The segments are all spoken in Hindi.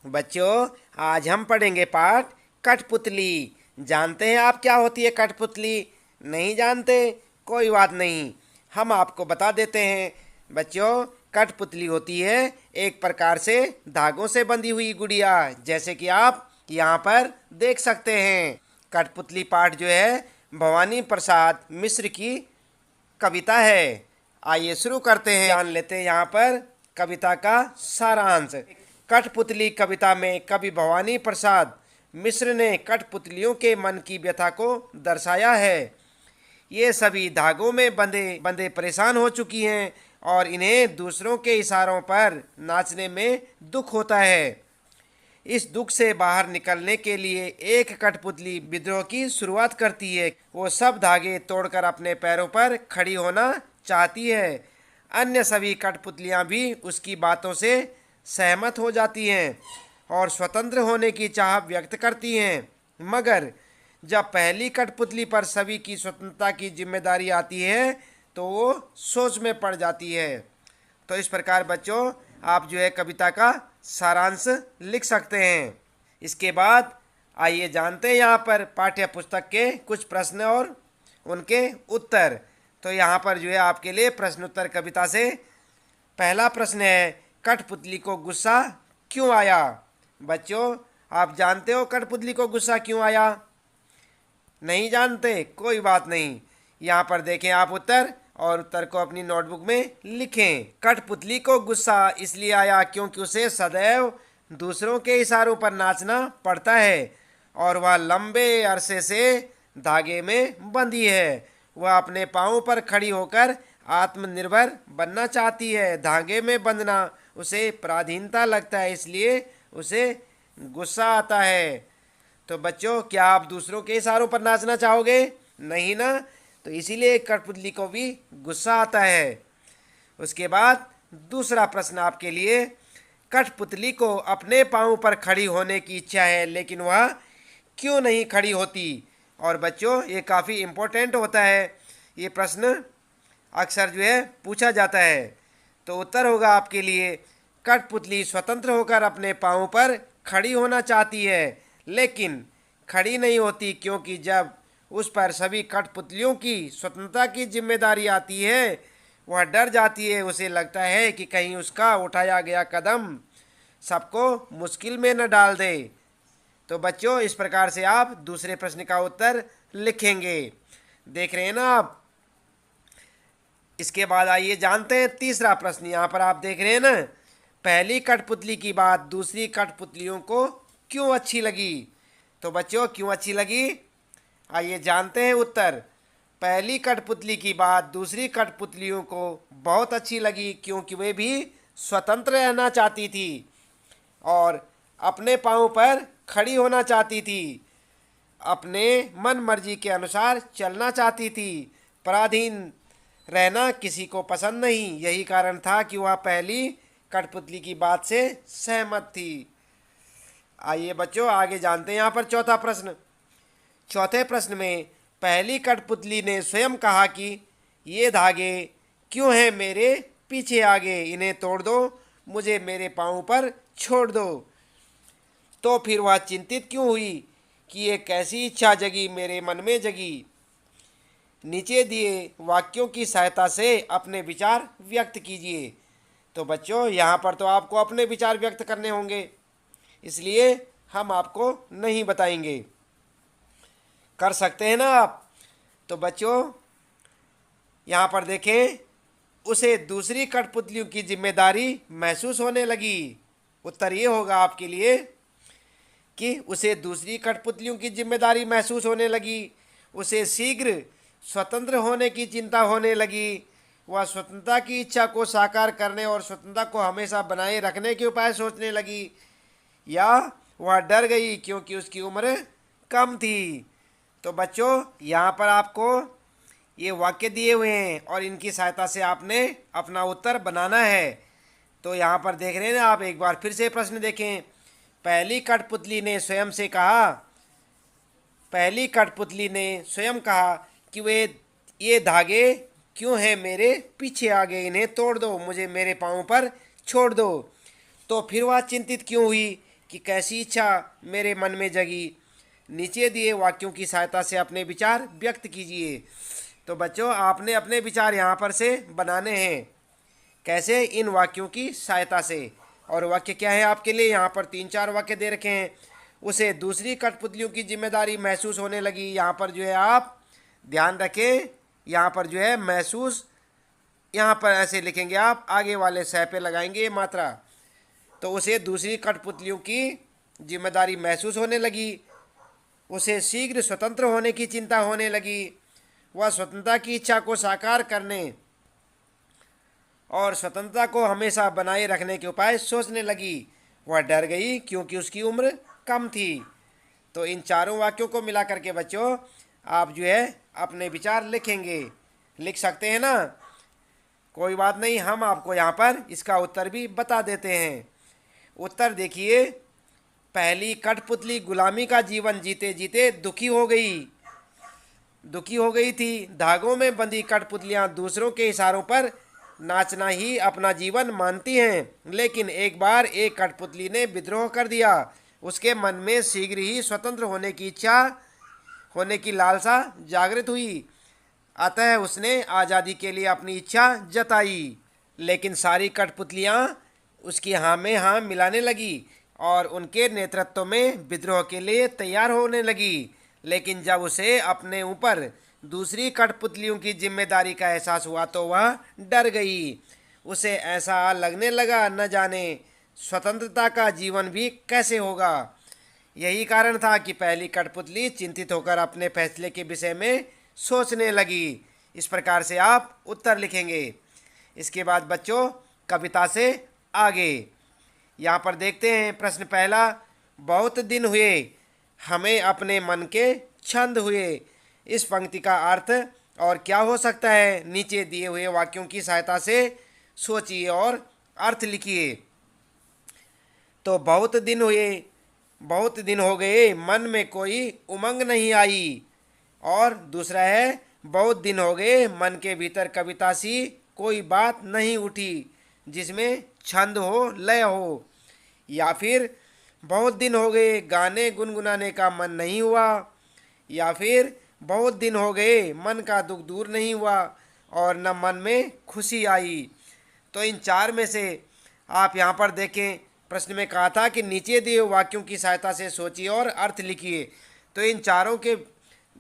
बच्चों, आज हम पढ़ेंगे पाठ कठपुतली। जानते हैं आप क्या होती है कठपुतली? नहीं जानते? कोई बात नहीं, हम आपको बता देते हैं। बच्चों, कठपुतली होती है एक प्रकार से धागों से बंधी हुई गुड़िया, जैसे कि आप यहाँ पर देख सकते हैं। कठपुतली पाठ जो है भवानी प्रसाद मिश्र की कविता है। आइए शुरू करते हैं, जान लेते हैं यहाँ पर कविता का सारांश। कठपुतली कविता में कवि भवानी प्रसाद मिश्र ने कठपुतलियों के मन की व्यथा को दर्शाया है। ये सभी धागों में बंधे बंधे परेशान हो चुकी हैं और इन्हें दूसरों के इशारों पर नाचने में दुख होता है। इस दुख से बाहर निकलने के लिए एक कठपुतली विद्रोह की शुरुआत करती है। वो सब धागे तोड़कर अपने पैरों पर खड़ी होना चाहती है। अन्य सभी कठपुतलियां भी उसकी बातों से सहमत हो जाती हैं और स्वतंत्र होने की चाह व्यक्त करती हैं। मगर जब पहली कठपुतली पर सभी की स्वतंत्रता की जिम्मेदारी आती है तो वो सोच में पड़ जाती है। तो इस प्रकार बच्चों, आप जो है कविता का सारांश लिख सकते हैं। इसके बाद आइए जानते हैं यहाँ पर पाठ्य पुस्तक के कुछ प्रश्न और उनके उत्तर। तो यहाँ पर जो है आपके लिए प्रश्न उत्तर कविता से पहला प्रश्न है, कठपुतली को गुस्सा क्यों आया? बच्चों, आप जानते हो कठपुतली को गुस्सा क्यों आया? नहीं जानते? कोई बात नहीं, यहाँ पर देखें आप उत्तर और उत्तर को अपनी नोटबुक में लिखें। कठपुतली को गुस्सा इसलिए आया क्योंकि उसे सदैव दूसरों के इशारों पर नाचना पड़ता है और वह लंबे अरसे से धागे में बंधी है। वह अपने पाँव पर खड़ी होकर आत्मनिर्भर बनना चाहती है। धागे में बंधना उसे पराधीनता लगता है, इसलिए उसे गुस्सा आता है। तो बच्चों, क्या आप दूसरों के इशारों पर नाचना चाहोगे? नहीं ना? तो इसीलिए कठपुतली को भी गुस्सा आता है। उसके बाद दूसरा प्रश्न आपके लिए, कठपुतली को अपने पाँव पर खड़ी होने की इच्छा है, लेकिन वह क्यों नहीं खड़ी होती? और बच्चों, ये काफ़ी इम्पोर्टेंट होता है। ये प्रश्न अक्सर जो है पूछा जाता है। तो उत्तर होगा आपके लिए, कठपुतली स्वतंत्र होकर अपने पाँव पर खड़ी होना चाहती है, लेकिन खड़ी नहीं होती क्योंकि जब उस पर सभी कठपुतलियों की स्वतंत्रता की जिम्मेदारी आती है, वह डर जाती है। उसे लगता है कि कहीं उसका उठाया गया कदम सबको मुश्किल में न डाल दे। तो बच्चों, इस प्रकार से आप दूसरे प्रश्न का उत्तर लिखेंगे। देख रहे हैं ना आप? इसके बाद आइए जानते हैं तीसरा प्रश्न। यहाँ पर आप देख रहे हैं ना, पहली कठपुतली की बात दूसरी कठपुतलियों को क्यों अच्छी लगी? तो बच्चों, क्यों अच्छी लगी? आइए जानते हैं उत्तर। पहली कठपुतली की बात दूसरी कठपुतलियों को बहुत अच्छी लगी क्योंकि वे भी स्वतंत्र रहना चाहती थी और अपने पाँव पर खड़ी होना चाहती थी, अपने मन मर्जी के अनुसार चलना चाहती थी। पराधीन रहना किसी को पसंद नहीं। यही कारण था कि वह पहली कठपुतली की बात से सहमत थी। आइए बच्चों, आगे जानते हैं यहाँ पर चौथा प्रश्न। चौथे प्रश्न में पहली कठपुतली ने स्वयं कहा कि ये धागे क्यों हैं मेरे पीछे आगे, इन्हें तोड़ दो, मुझे मेरे पाँव पर छोड़ दो। तो फिर वह चिंतित क्यों हुई कि ये कैसी इच्छा जगी मेरे मन में जगी? नीचे दिए वाक्यों की सहायता से अपने विचार व्यक्त कीजिए। तो बच्चों, यहाँ पर तो आपको अपने विचार व्यक्त करने होंगे, इसलिए हम आपको नहीं बताएंगे। कर सकते हैं ना आप? तो बच्चों, यहाँ पर देखें, उसे दूसरी कठपुतलियों की जिम्मेदारी महसूस होने लगी। उत्तर ये होगा आपके लिए कि उसे दूसरी कठपुतलियों की जिम्मेदारी महसूस होने लगी। उसे शीघ्र स्वतंत्र होने की चिंता होने लगी। वह स्वतंत्रता की इच्छा को साकार करने और स्वतंत्रता को हमेशा बनाए रखने के उपाय सोचने लगी, या वह डर गई क्योंकि उसकी उम्र कम थी। तो बच्चों, यहाँ पर आपको ये वाक्य दिए हुए हैं और इनकी सहायता से आपने अपना उत्तर बनाना है। तो यहाँ पर देख रहे हैं ना आप, एक बार फिर से प्रश्न देखें। पहली कठपुतली ने स्वयं से कहा, पहली कठपुतली ने स्वयं कहा कि वे ये धागे क्यों हैं मेरे पीछे आगे, इन्हें तोड़ दो, मुझे मेरे पाँव पर छोड़ दो। तो फिर वह चिंतित क्यों हुई कि कैसी इच्छा मेरे मन में जगी। नीचे दिए वाक्यों की सहायता से अपने विचार व्यक्त कीजिए। तो बच्चों, आपने अपने विचार यहाँ पर से बनाने हैं। कैसे? इन वाक्यों की सहायता से। और वाक्य क्या है आपके लिए? यहाँ पर 3-4 वाक्य दे रखे हैं। उसे दूसरी कठपुतलियों की जिम्मेदारी महसूस होने लगी। यहाँ पर जो है आप ध्यान रखें, यहाँ पर जो है महसूस, यहाँ पर ऐसे लिखेंगे आप, आगे वाले सह पे लगाएंगे मात्रा। तो उसे दूसरी कठपुतलियों की जिम्मेदारी महसूस होने लगी। उसे शीघ्र स्वतंत्र होने की चिंता होने लगी। वह स्वतंत्रता की इच्छा को साकार करने और स्वतंत्रता को हमेशा बनाए रखने के उपाय सोचने लगी। वह डर गई क्योंकि उसकी उम्र कम थी। तो इन चारों वाक्यों को मिला करके बच्चों आप जो है अपने विचार लिखेंगे। लिख सकते हैं ना? कोई बात नहीं, हम आपको यहाँ पर इसका उत्तर भी बता देते हैं। उत्तर देखिए, पहली कठपुतली गुलामी का जीवन जीते जीते दुखी हो गई थी। धागों में बंधी कठपुतलियां दूसरों के इशारों पर नाचना ही अपना जीवन मानती हैं। लेकिन एक बार एक कठपुतली ने विद्रोह कर दिया। उसके मन में शीघ्र ही स्वतंत्र होने की लालसा जागृत हुई। अतः उसने आज़ादी के लिए अपनी इच्छा जताई। लेकिन सारी कठपुतलियां उसकी हाँ में हाँ मिलाने लगी और उनके नेतृत्व में विद्रोह के लिए तैयार होने लगी। लेकिन जब उसे अपने ऊपर दूसरी कठपुतलियों की जिम्मेदारी का एहसास हुआ तो वह डर गई। उसे ऐसा लगने लगा, न जाने स्वतंत्रता का जीवन भी कैसे होगा। यही कारण था कि पहली कठपुतली चिंतित होकर अपने फैसले के विषय में सोचने लगी। इस प्रकार से आप उत्तर लिखेंगे। इसके बाद बच्चों कविता से आगे यहाँ पर देखते हैं प्रश्न पहला। बहुत दिन हुए हमें अपने मन के छंद हुए। इस पंक्ति का अर्थ और क्या हो सकता है? नीचे दिए हुए वाक्यों की सहायता से सोचिए और अर्थ लिखिए। तो बहुत दिन हो गए मन में कोई उमंग नहीं आई। और दूसरा है, बहुत दिन हो गए मन के भीतर कविता सी कोई बात नहीं उठी जिसमें छंद हो, लय हो। या फिर बहुत दिन हो गए गाने गुनगुनाने का मन नहीं हुआ। या फिर बहुत दिन हो गए मन का दुख दूर नहीं हुआ और न मन में खुशी आई। तो इन चार में से आप यहाँ पर देखें, प्रश्न में कहा था कि नीचे दिए वाक्यों की सहायता से सोचिए और अर्थ लिखिए। तो इन चारों के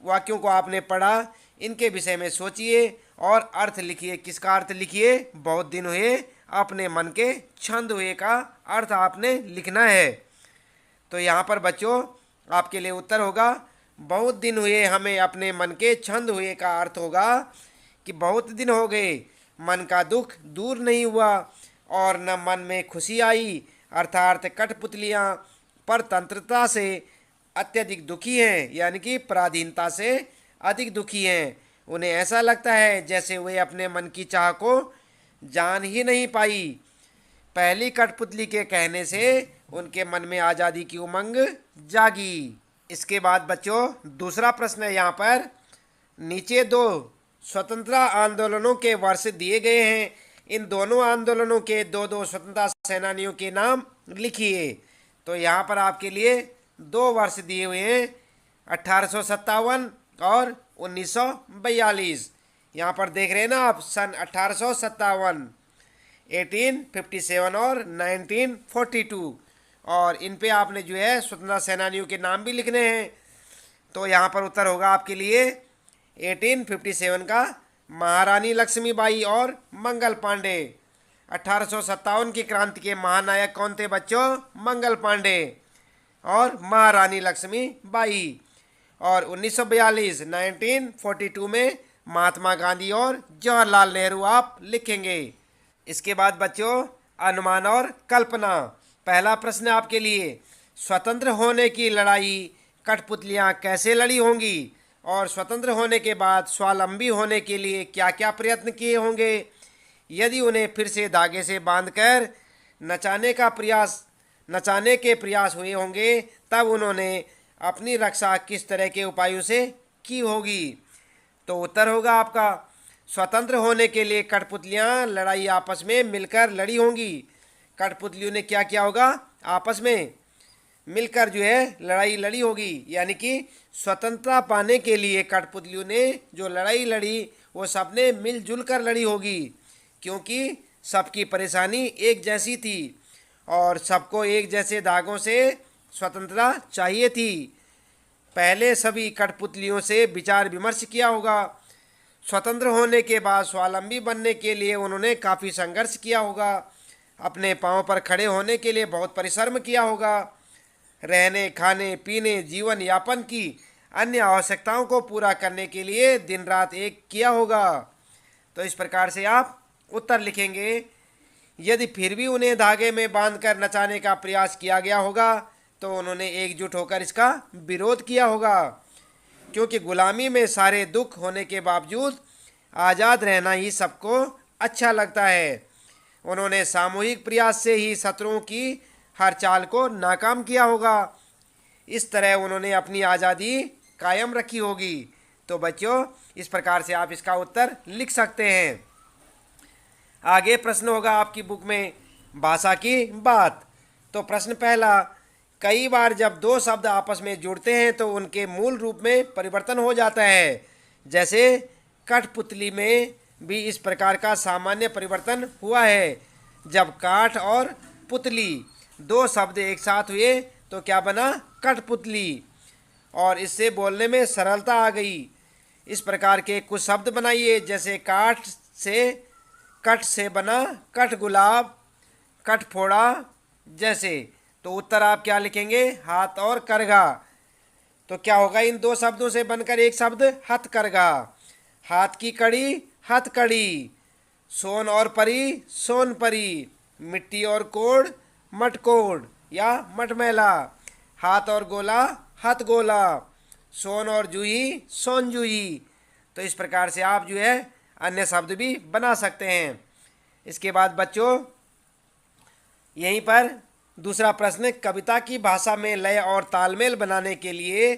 वाक्यों को आपने पढ़ा, इनके विषय में सोचिए और अर्थ लिखिए। किसका अर्थ लिखिए? बहुत दिन हुए अपने मन के छंद हुए का अर्थ आपने लिखना है। तो यहाँ पर बच्चों आपके लिए उत्तर होगा, बहुत दिन हुए हमें अपने मन के छंद हुए का अर्थ होगा कि बहुत दिन हो गए मन का दुख दूर नहीं हुआ और न मन में खुशी आई। अर्थात कठपुतलियाँ परतंत्रता से अत्यधिक दुखी हैं, यानी कि पराधीनता से अधिक दुखी हैं। उन्हें ऐसा लगता है जैसे वे अपने मन की चाह को जान ही नहीं पाई। पहली कठपुतली के कहने से उनके मन में आज़ादी की उमंग जागी। इसके बाद बच्चों दूसरा प्रश्न है यहाँ पर। नीचे दो स्वतंत्रता आंदोलनों के वर्ष दिए गए हैं। इन दोनों आंदोलनों के दो दो स्वतंत्रता सेनानियों के नाम लिखिए। तो यहाँ पर आपके लिए 2 वर्ष दिए हुए हैं, 1857 और 1942। यहाँ पर देख रहे हैं ना आप, सन 1857, 1857 और 1942। और इन पे आपने जो है स्वतंत्रता सेनानियों के नाम भी लिखने हैं। तो यहाँ पर उत्तर होगा आपके लिए 1857 का महारानी लक्ष्मीबाई और मंगल पांडे। 1857 की क्रांति के महानायक कौन थे बच्चों? मंगल पांडे और महारानी लक्ष्मीबाई। और 1942 में महात्मा गांधी और जवाहरलाल नेहरू आप लिखेंगे। इसके बाद बच्चों अनुमान और कल्पना। पहला प्रश्न आपके लिए, स्वतंत्र होने की लड़ाई कठपुतलियाँ कैसे लड़ी होंगी और स्वतंत्र होने के बाद स्वावलंबी होने के लिए क्या क्या प्रयत्न किए होंगे? यदि उन्हें फिर से धागे से बांधकर नचाने के प्रयास हुए होंगे तब उन्होंने अपनी रक्षा किस तरह के उपायों से की होगी? तो उत्तर होगा आपका, स्वतंत्र होने के लिए कठपुतलियाँ आपस में मिलकर लड़ी होंगी। कठपुतलियों ने क्या किया होगा? आपस में मिलकर जो है लड़ाई लड़ी होगी, यानी कि स्वतंत्रता पाने के लिए कठपुतलियों ने जो लड़ाई लड़ी वो सबने मिलजुल कर लड़ी होगी, क्योंकि सबकी परेशानी एक जैसी थी और सबको एक जैसे धागों से स्वतंत्रता चाहिए थी। पहले सभी कठपुतलियों से विचार विमर्श किया होगा। स्वतंत्र होने के बाद स्वावलंबी बनने के लिए उन्होंने काफ़ी संघर्ष किया होगा। अपने पांव पर खड़े होने के लिए बहुत परिश्रम किया होगा। रहने, खाने, पीने, जीवन यापन की अन्य आवश्यकताओं को पूरा करने के लिए दिन रात एक किया होगा। तो इस प्रकार से आप उत्तर लिखेंगे। यदि फिर भी उन्हें धागे में बांधकर नचाने का प्रयास किया गया होगा तो उन्होंने एकजुट होकर इसका विरोध किया होगा, क्योंकि गुलामी में सारे दुख होने के बावजूद आज़ाद रहना ही सबको अच्छा लगता है। उन्होंने सामूहिक प्रयास से ही शत्रुओं की हर चाल को नाकाम किया होगा। इस तरह उन्होंने अपनी आज़ादी कायम रखी होगी। तो बच्चों, इस प्रकार से आप इसका उत्तर लिख सकते हैं। आगे प्रश्न होगा आपकी बुक में भाषा की बात। तो प्रश्न पहला, कई बार जब दो शब्द आपस में जुड़ते हैं तो उनके मूल रूप में परिवर्तन हो जाता है। जैसे कठपुतली में भी इस प्रकार का सामान्य परिवर्तन हुआ है। जब काठ और पुतली दो शब्द एक साथ हुए तो क्या बना? कठपुतली। और इससे बोलने में सरलता आ गई। इस प्रकार के कुछ शब्द बनाइए। जैसे कठ से बना कठ गुलाब, कठ फोड़ा जैसे। तो उत्तर आप क्या लिखेंगे? हाथ और करघा। तो क्या होगा? इन दो शब्दों से बनकर एक शब्द हथकरघा। हाथ की कड़ी हथकड़ी। सोन और परी सोनपरी। मिट्टी और कोड़ मटकोड़ या मटमैला। हाथ और गोला हथगोला। सोन और जूही सोनजूही। तो इस प्रकार से आप जो है अन्य शब्द भी बना सकते हैं। इसके बाद बच्चों, यहीं पर दूसरा प्रश्न, कविता की भाषा में लय और तालमेल बनाने के लिए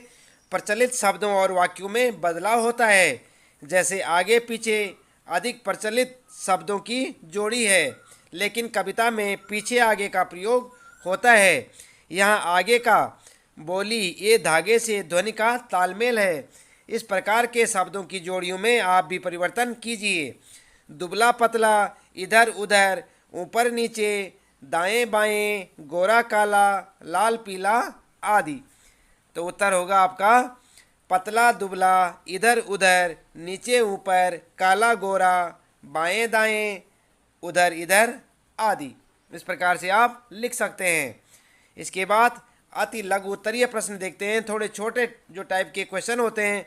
प्रचलित शब्दों और वाक्यों में बदलाव होता है। जैसे आगे पीछे अधिक प्रचलित शब्दों की जोड़ी है, लेकिन कविता में पीछे आगे का प्रयोग होता है। यहाँ आगे का बोली ये धागे से ध्वनि का तालमेल है। इस प्रकार के शब्दों की जोड़ियों में आप भी परिवर्तन कीजिए। दुबला पतला, इधर उधर, ऊपर नीचे, दाएं बाएं, गोरा काला, लाल पीला आदि। तो उत्तर होगा आपका पतला दुबला, इधर उधर, नीचे ऊपर, काला गोरा, बाएं दाएं, उधर इधर आदि। इस प्रकार से आप लिख सकते हैं। इसके बाद अति लघु उत्तरीय प्रश्न देखते हैं। थोड़े छोटे जो टाइप के क्वेश्चन होते हैं।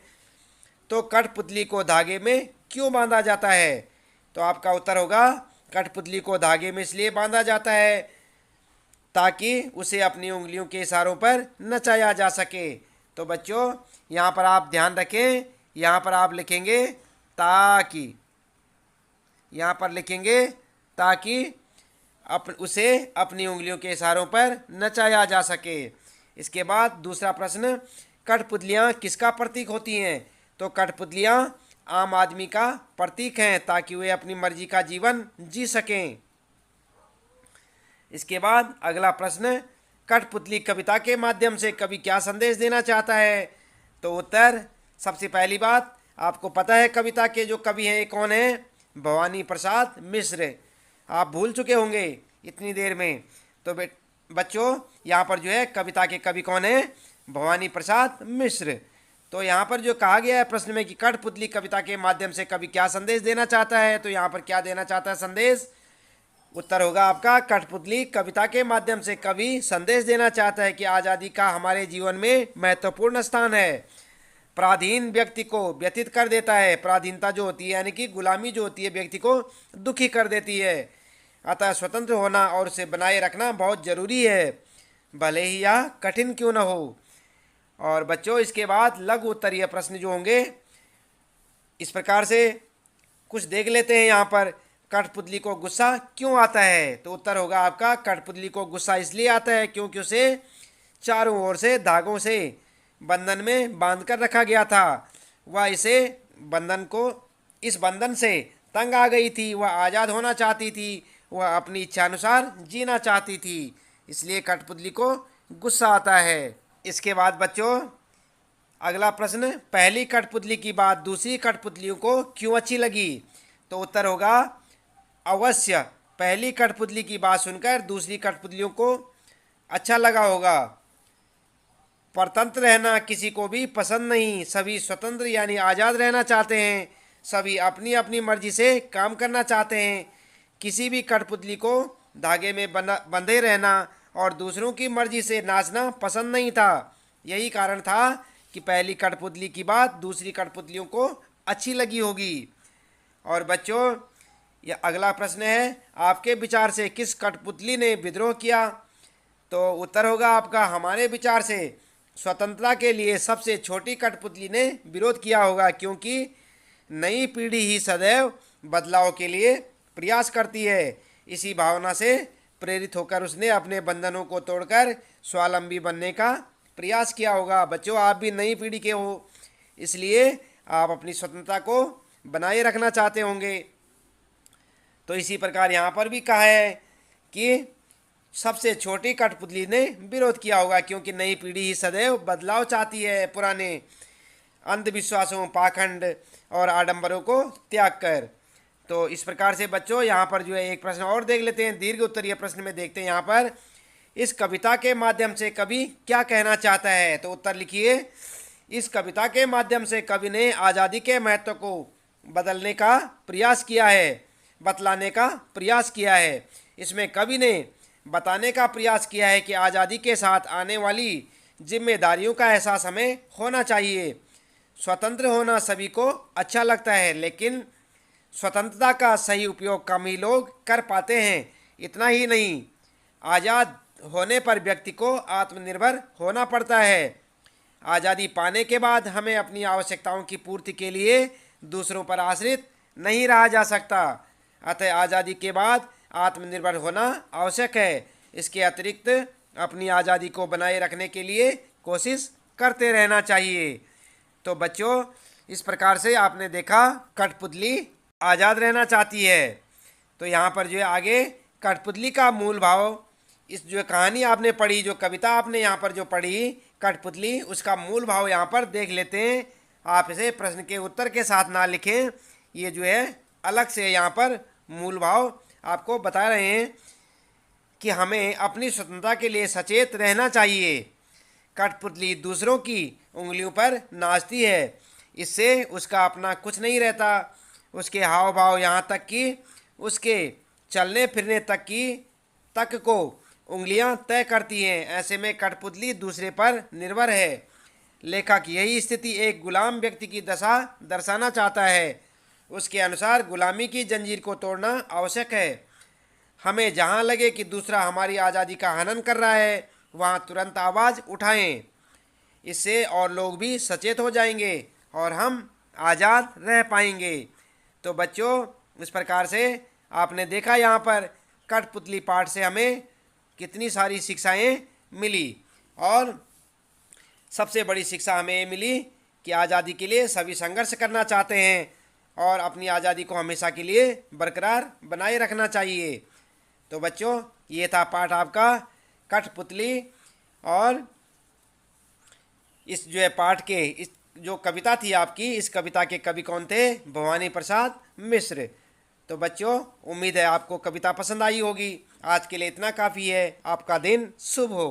तो कठपुतली को धागे में क्यों बांधा जाता है? तो आपका उत्तर होगा कठपुतली को धागे में इसलिए बांधा जाता है ताकि उसे अपनी उंगलियों के इशारों पर नचाया जा सके। तो बच्चों, यहाँ पर आप ध्यान रखें, यहाँ पर आप लिखेंगे ताकि, यहाँ पर लिखेंगे ताकि उसे अपनी उंगलियों के इशारों पर नचाया जा सके। इसके बाद दूसरा प्रश्न, कठपुतलियाँ किसका प्रतीक होती हैं? तो कठपुतलियाँ आम आदमी का प्रतीक हैं ताकि वे अपनी मर्जी का जीवन जी सकें। इसके बाद अगला प्रश्न, कठपुतली कविता के माध्यम से कवि क्या संदेश देना चाहता है? तो उत्तर, सबसे पहली बात, आपको पता है कविता के जो कवि हैं कौन हैं? भवानी प्रसाद मिश्र। आप भूल चुके होंगे इतनी देर में। तो बच्चों, यहाँ पर जो है कविता के कवि कौन है? भवानी प्रसाद मिश्र। तो यहाँ पर जो कहा गया है प्रश्न में कि कठपुतली कविता के माध्यम से कवि क्या संदेश देना चाहता है, तो यहाँ पर क्या देना चाहता है संदेश? उत्तर होगा आपका कठपुतली कविता के माध्यम से कवि संदेश देना चाहता है कि आज़ादी का हमारे जीवन में महत्वपूर्ण स्थान है। पराधीन व्यक्ति को व्यथित कर देता है। पराधीनता जो होती है यानी कि गुलामी जो होती है व्यक्ति को दुखी कर देती है। अतः स्वतंत्र होना और उसे बनाए रखना बहुत ज़रूरी है, भले ही यह कठिन क्यों न हो। और बच्चों, इसके बाद लघु उत्तरीय प्रश्न जो होंगे इस प्रकार से कुछ देख लेते हैं। यहाँ पर कठपुतली को गुस्सा क्यों आता है? तो उत्तर होगा आपका कठपुतली को गुस्सा इसलिए आता है क्योंकि उसे चारों ओर से धागों से बंधन में बांध कर रखा गया था। वह इस बंधन से तंग आ गई थी। वह आज़ाद होना चाहती थी। वह अपनी इच्छा अनुसार जीना चाहती थी। इसलिए कठपुतली को गुस्सा आता है। इसके बाद बच्चों अगला प्रश्न, पहली कठपुतली की बात दूसरी कठपुतलियों को क्यों अच्छी लगी? तो उत्तर होगा अवश्य पहली कठपुतली की बात सुनकर दूसरी कठपुतलियों को अच्छा लगा होगा। परतंत्र रहना किसी को भी पसंद नहीं, सभी स्वतंत्र यानी आज़ाद रहना चाहते हैं, सभी अपनी अपनी मर्जी से काम करना चाहते हैं। किसी भी कठपुतली को धागे में बंधे रहना और दूसरों की मर्जी से नाचना पसंद नहीं था। यही कारण था कि पहली कठपुतली की बात दूसरी कठपुतलियों को अच्छी लगी होगी। और बच्चों यह अगला प्रश्न है, आपके विचार से किस कठपुतली ने विद्रोह किया? तो उत्तर होगा आपका हमारे विचार से स्वतंत्रता के लिए सबसे छोटी कठपुतली ने विरोध किया होगा, क्योंकि नई पीढ़ी ही सदैव बदलाव के लिए प्रयास करती है। इसी भावना से प्रेरित होकर उसने अपने बंधनों को तोड़कर स्वावलंबी बनने का प्रयास किया होगा। बच्चों आप भी नई पीढ़ी के हो, इसलिए आप अपनी स्वतंत्रता को बनाए रखना चाहते होंगे। तो इसी प्रकार यहाँ पर भी कहा है कि सबसे छोटी कठपुतली ने विरोध किया होगा, क्योंकि नई पीढ़ी ही सदैव बदलाव चाहती है, पुराने अंधविश्वासों, पाखंड और आडंबरों को त्याग कर। तो इस प्रकार से बच्चों यहाँ पर जो है एक प्रश्न और देख लेते हैं, दीर्घ उत्तरीय प्रश्न में देखते हैं यहाँ पर, इस कविता के माध्यम से कवि क्या कहना चाहता है? तो उत्तर लिखिए, इस कविता के माध्यम से कवि ने आज़ादी के महत्व को बदलने का प्रयास किया है, बतलाने का प्रयास किया है। इसमें कवि ने बताने का प्रयास किया है कि आज़ादी के साथ आने वाली जिम्मेदारियों का एहसास हमें होना चाहिए। स्वतंत्र होना सभी को अच्छा लगता है, लेकिन स्वतंत्रता का सही उपयोग कम ही लोग कर पाते हैं। इतना ही नहीं, आज़ाद होने पर व्यक्ति को आत्मनिर्भर होना पड़ता है। आज़ादी पाने के बाद हमें अपनी आवश्यकताओं की पूर्ति के लिए दूसरों पर आश्रित नहीं रहा जा सकता। अतः आज़ादी के बाद आत्मनिर्भर होना आवश्यक है। इसके अतिरिक्त अपनी आज़ादी को बनाए रखने के लिए कोशिश करते रहना चाहिए। तो बच्चों इस प्रकार से आपने देखा कठपुतली आज़ाद रहना चाहती है। तो यहाँ पर जो है आगे कठपुतली का मूल भाव, इस जो कहानी आपने पढ़ी, जो कविता आपने यहाँ पर जो पढ़ी कठपुतली, उसका मूल भाव यहाँ पर देख लेते हैं। आप इसे प्रश्न के उत्तर के साथ ना लिखें, ये जो है अलग से यहाँ पर मूल भाव आपको बता रहे हैं कि हमें अपनी स्वतंत्रता के लिए सचेत रहना चाहिए। कठपुतली दूसरों की उंगलियों पर नाचती है, इससे उसका अपना कुछ नहीं रहता। उसके हाव भाव यहाँ तक कि उसके चलने फिरने तक को उंगलियां तय करती हैं। ऐसे में कठपुतली दूसरे पर निर्भर है। लेखक यही स्थिति एक गुलाम व्यक्ति की दशा दर्शाना चाहता है। उसके अनुसार गुलामी की जंजीर को तोड़ना आवश्यक है। हमें जहाँ लगे कि दूसरा हमारी आज़ादी का हनन कर रहा है, वहाँ तुरंत आवाज़ उठाएं। इससे और लोग भी सचेत हो जाएंगे और हम आज़ाद रह पाएंगे। तो बच्चों इस प्रकार से आपने देखा यहाँ पर कठपुतली पाठ से हमें कितनी सारी शिक्षाएं मिली, और सबसे बड़ी शिक्षा हमें ये मिली कि आज़ादी के लिए सभी संघर्ष करना चाहते हैं और अपनी आज़ादी को हमेशा के लिए बरकरार बनाए रखना चाहिए। तो बच्चों ये था पाठ आपका कठपुतली, और इस जो है पाठ के इस जो कविता थी आपकी, इस कविता के कवि कौन थे? भवानी प्रसाद मिश्र। तो बच्चों उम्मीद है आपको कविता पसंद आई होगी। आज के लिए इतना काफ़ी है। आपका दिन शुभ हो।